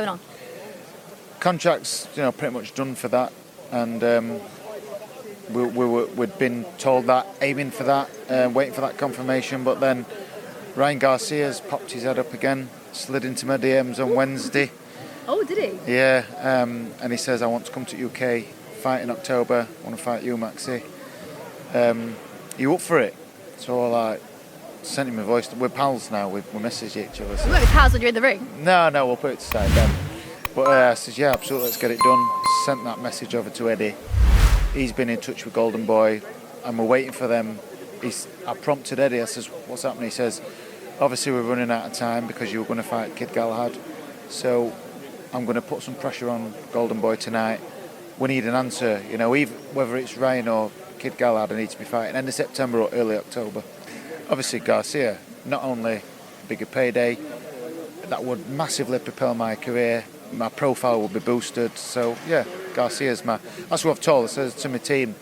going on? Contract's, pretty much done for that, and we'd been told that, aiming for that, waiting for that confirmation. But then Ryan Garcia's popped his head up again, slid into my DMs on Wednesday. Oh, did he? Yeah, and he says, I want to come to UK, fight in October, I want to fight you, Maxi. You up for it? So I sent him a voice. We're pals now, we message each other. So. You won't be pals when you're in the ring? No, we'll put it to side then. But I says, yeah, absolutely, let's get it done. Sent that message over to Eddie. He's been in touch with Golden Boy, and we're waiting for them. I prompted Eddie, I says, what's happening? He says, obviously we're running out of time because you were going to fight Kid Galahad. So I'm going to put some pressure on Golden Boy tonight. We need an answer, even whether it's Ryan or Kid Galahad, I need to be fighting end of September or early October. Obviously Garcia, not only bigger payday, that would massively propel my career. My profile will be boosted. So yeah, Garcia's that's what I've told. I says to my team,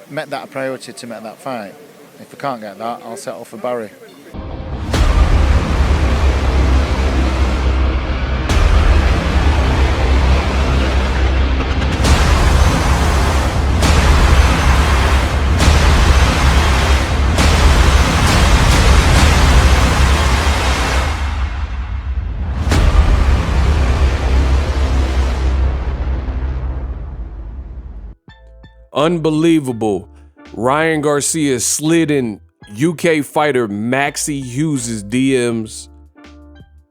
make that a priority to make that fight. If we can't get that, I'll settle for Barry. Unbelievable. Ryan Garcia slid in UK fighter Maxi Hughes' DMs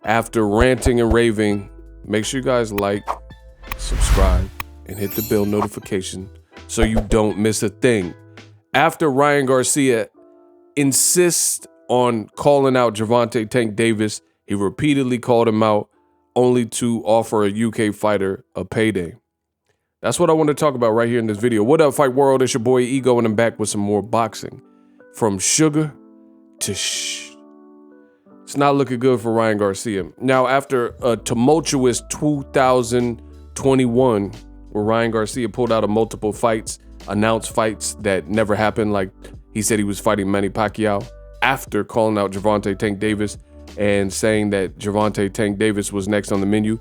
after ranting and raving. Make sure you guys like, subscribe, and hit the bell notification so you don't miss a thing. After Ryan Garcia insists on calling out Gervonta Tank Davis, he repeatedly called him out only to offer a UK fighter a payday. That's what I want to talk about right here in this video. What up, Fight World? It's your boy Ego, and I'm back with some more boxing. From sugar to shh. It's not looking good for Ryan Garcia. Now, after a tumultuous 2021, where Ryan Garcia pulled out of multiple fights, announced fights that never happened, like he said he was fighting Manny Pacquiao, after calling out Gervonta Tank Davis and saying that Gervonta Tank Davis was next on the menu.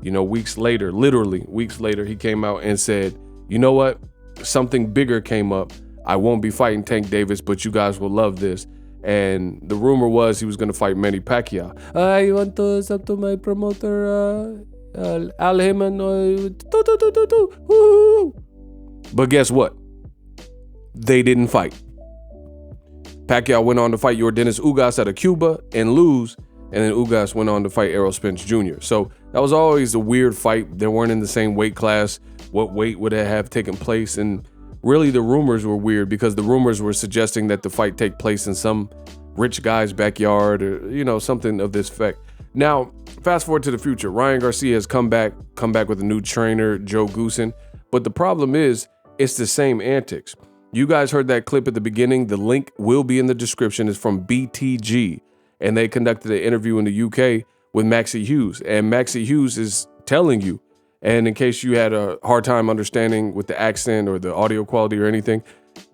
Weeks later, literally weeks later, he came out and said, you know what? Something bigger came up. I won't be fighting Tank Davis, but you guys will love this. And the rumor was he was going to fight Manny Pacquiao. I want to sub to my promoter, Al Heyman. But guess what? They didn't fight. Pacquiao went on to fight Yordenis Ugas out of Cuba and lose. And then Ugas went on to fight Errol Spence Jr. So that was always a weird fight. They weren't in the same weight class. What weight would it have taken place? And really the rumors were weird because the rumors were suggesting that the fight take place in some rich guy's backyard or, something of this effect. Now, fast forward to the future. Ryan Garcia has come back with a new trainer, Joe Goosen. But the problem is, it's the same antics. You guys heard that clip at the beginning. The link will be in the description. It's from BTG. And they conducted an interview in the UK with Maxi Hughes. And Maxi Hughes is telling you, and in case you had a hard time understanding with the accent or the audio quality or anything,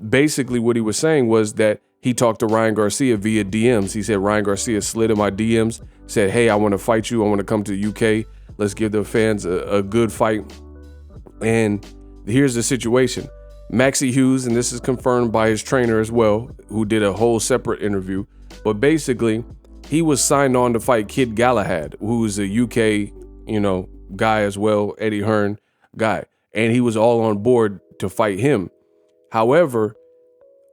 basically what he was saying was that he talked to Ryan Garcia via DMs. He said Ryan Garcia slid in my DMs, said, hey, I want to fight you. I want to come to the UK. Let's give the fans a good fight. And here's the situation. Maxi Hughes, and this is confirmed by his trainer as well, who did a whole separate interview. But basically, he was signed on to fight Kid Galahad, who's a UK, guy as well, Eddie Hearn guy. And he was all on board to fight him. However,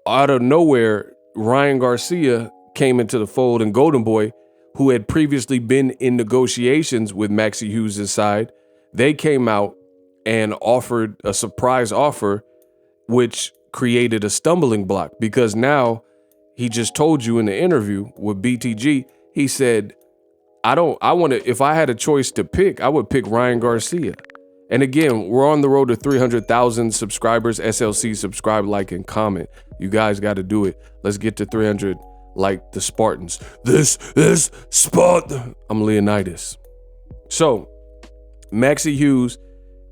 out of nowhere, Ryan Garcia came into the fold, and Golden Boy, who had previously been in negotiations with Maxi Hughes' side, they came out and offered a surprise offer, which created a stumbling block because now he just told you in the interview with BTG, he said, if I had a choice to pick, I would pick Ryan Garcia. And again, we're on the road to 300,000 subscribers. SLC, subscribe, like, and comment. You guys got to do it. Let's get to 300 like the Spartans. This is Sparta. I'm Leonidas. So Maxi Hughes,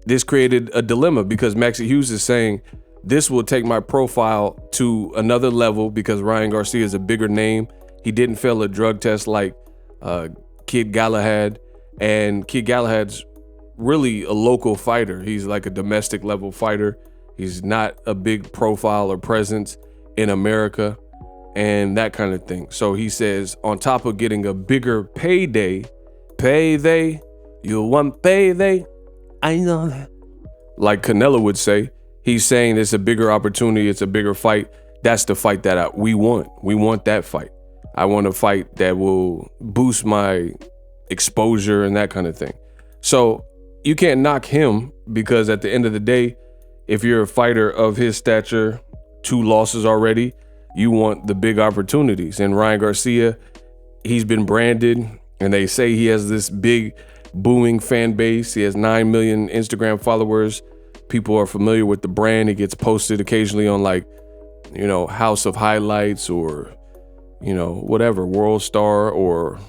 this created a dilemma because Maxi Hughes is saying, this will take my profile to another level because Ryan Garcia is a bigger name. He didn't fail a drug test like Kid Galahad. And Kid Galahad's really a local fighter. He's like a domestic level fighter. He's not a big profile or presence in America and that kind of thing. So he says, on top of getting a bigger payday, you want payday? I know that. Like Canelo would say, he's saying it's a bigger opportunity. It's a bigger fight. That's the fight that we want. We want that fight. I want a fight that will boost my exposure and that kind of thing. So you can't knock him, because at the end of the day, if you're a fighter of his stature, 2 losses already, you want the big opportunities. And Ryan Garcia, he's been branded, and they say he has this big booming fan base. He has 9 million Instagram followers. People are familiar with the brand. He gets posted occasionally on House of Highlights or, whatever, World Star or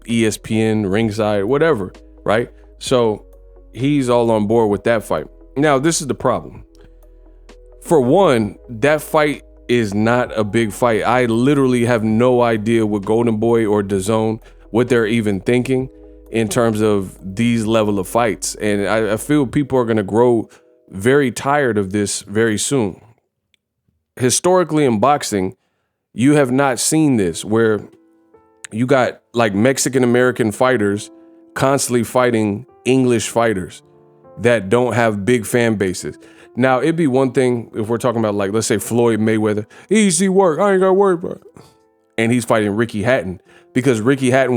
ESPN, Ringside, whatever, right? So he's all on board with that fight. Now, this is the problem. For one, that fight is not a big fight. I literally have no idea what Golden Boy or DAZN, what they're even thinking in terms of these level of fights. And I feel people are going to grow very tired of this very soon. Historically in boxing, you have not seen this, where you got like Mexican American fighters constantly fighting English fighters that don't have big fan bases. Now, it'd be one thing if we're talking about, like, let's say Floyd Mayweather, easy work, I ain't got to worry about it. And he's fighting Ricky Hatton, because Ricky Hatton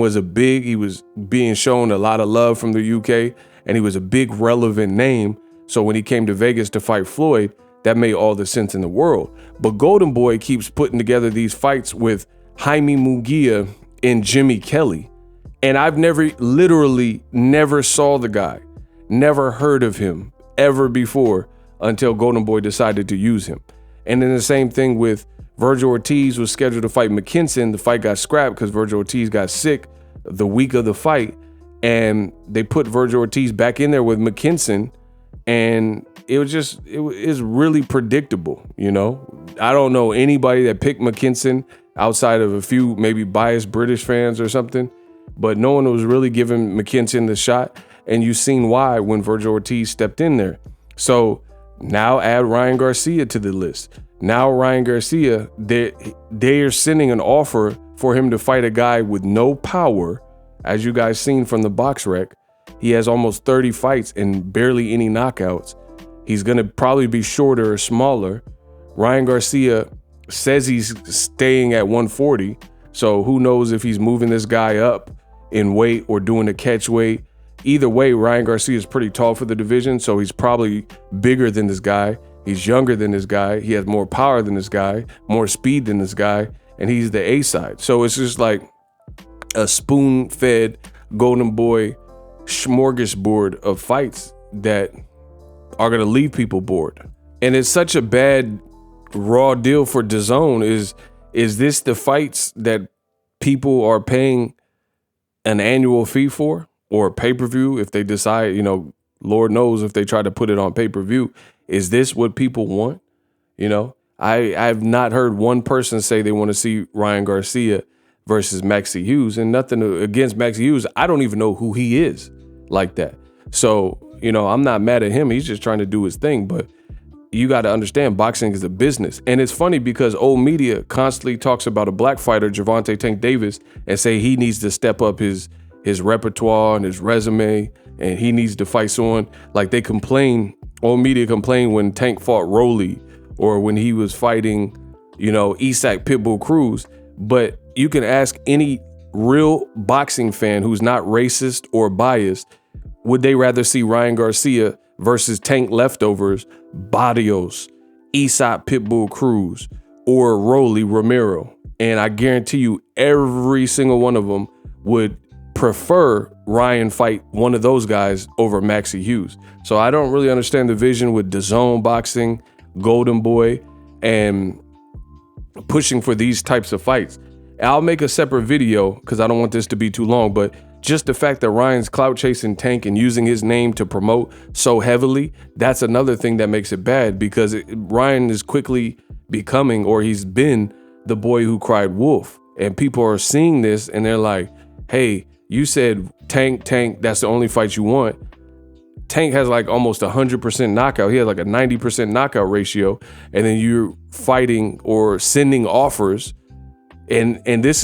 he was being shown a lot of love from the UK, and he was a big relevant name. So when he came to Vegas to fight Floyd, that made all the sense in the world. But Golden Boy keeps putting together these fights with Jaime Munguia and Jimmy Kelly. And I've literally never saw the guy, never heard of him ever before until Golden Boy decided to use him. And then the same thing with Virgil Ortiz was scheduled to fight McKinson. The fight got scrapped because Virgil Ortiz got sick the week of the fight. And they put Virgil Ortiz back in there with McKinson. And it is really predictable, I don't know anybody that picked McKinson outside of a few maybe biased British fans or something, but no one was really giving McKinson the shot. And you've seen why when Virgil Ortiz stepped in there. So now add Ryan Garcia to the list. Now Ryan Garcia, they're sending an offer for him to fight a guy with no power, as you guys seen from the box rec. He has almost 30 fights and barely any knockouts. He's going to probably be shorter or smaller. Ryan Garcia says he's staying at 140. So who knows if he's moving this guy up in weight or doing a catch weight. Either way, Ryan Garcia is pretty tall for the division. So he's probably bigger than this guy. He's younger than this guy. He has more power than this guy, more speed than this guy. And he's the A side. So it's just like a spoon-fed Golden Boy smorgasbord of fights that are going to leave people bored. And it's such a bad raw deal for DAZN. Is this the fights that people are paying an annual fee for, or pay-per-view if they decide, Lord knows if they try to put it on pay-per-view. Is this what people want? I've not heard one person say they want to see Ryan Garcia versus Maxie Hughes, and nothing against Maxie Hughes. I don't even know who he is like that. So, I'm not mad at him. He's just trying to do his thing. But you got to understand, boxing is a business. And it's funny because old media constantly talks about a black fighter, Gervonta Tank Davis, and say he needs to step up his repertoire and his resume, and he needs to fight someone. Like they complain, old media complain when Tank fought Rolly, or when he was fighting, Isak Pitbull Cruz. But you can ask any real boxing fan who's not racist or biased, would they rather see Ryan Garcia versus Tank Leftovers, Barrios, Isak Pitbull Cruz, or Rolly Romero? And I guarantee you every single one of them would prefer Ryan fight one of those guys over Maxie Hughes. So I don't really understand the vision with DAZN Boxing, Golden Boy, and pushing for these types of fights. I'll make a separate video because I don't want this to be too long, but just the fact that Ryan's clout chasing Tank and using his name to promote so heavily, that's another thing that makes it bad, because Ryan is quickly becoming, or he's been, the boy who cried wolf. And people are seeing this and they're like, hey, you said Tank, that's the only fight you want. Tank has like almost 100% knockout. He has like a 90% knockout ratio. And then you're fighting or sending offers. And this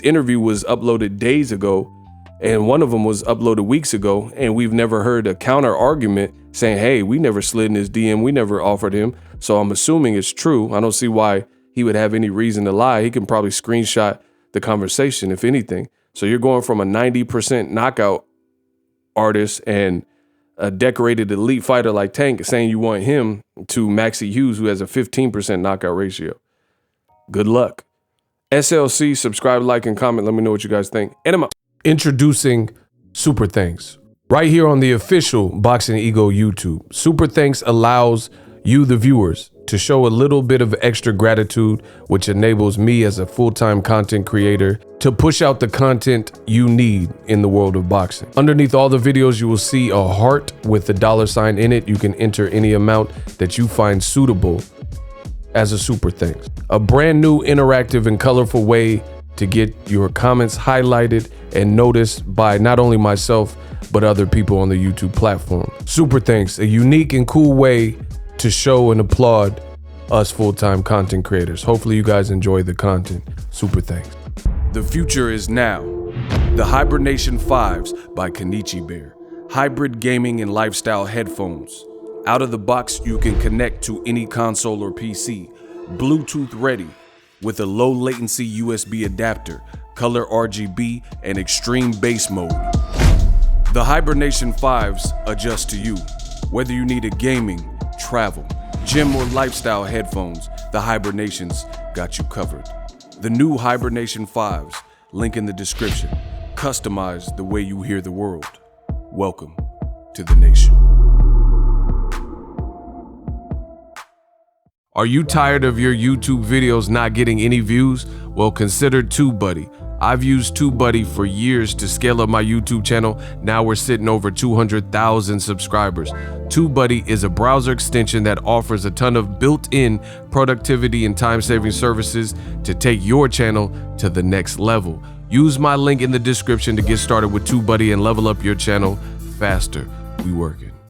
interview was uploaded days ago. And one of them was uploaded weeks ago. And we've never heard a counter argument saying, hey, we never slid in his DM. We never offered him. So I'm assuming it's true. I don't see why he would have any reason to lie. He can probably screenshot the conversation, if anything. So you're going from a 90% knockout artist and a decorated elite fighter like Tank saying you want him to Maxie Hughes, who has a 15% knockout ratio. Good luck. SLC, subscribe, like, and comment. Let me know what you guys think. And I'm out. Introducing Super Thanks. Right here on the official Boxing Ego YouTube. Super Thanks allows you, the viewers, to show a little bit of extra gratitude, which enables me as a full-time content creator to push out the content you need in the world of boxing. Underneath all the videos, you will see a heart with the $sign in it. You can enter any amount that you find suitable as a super thanks. A brand new interactive and colorful way to get your comments highlighted and noticed by not only myself, but other people on the YouTube platform. Super thanks, a unique and cool way to show and applaud us full-time content creators. Hopefully you guys enjoy the content. Super thanks. The future is now. The Hibernation 5s by Kenichi Bear. Hybrid gaming and lifestyle headphones. Out of the box, you can connect to any console or PC. Bluetooth ready with a low latency USB adapter, color RGB, and extreme bass mode. The Hibernation 5s adjust to you. Whether you need a gaming, travel, gym, or lifestyle headphones, the Hibernations got you covered. The new Hibernation 5s, link in the description. Customize the way you hear the world. Welcome to the nation. Are you tired of your YouTube videos not getting any views? Well, consider TubeBuddy. I've used TubeBuddy for years to scale up my YouTube channel. Now we're sitting over 200,000 subscribers. TubeBuddy is a browser extension that offers a ton of built-in productivity and time-saving services to take your channel to the next level. Use my link in the description to get started with TubeBuddy and level up your channel faster. We working.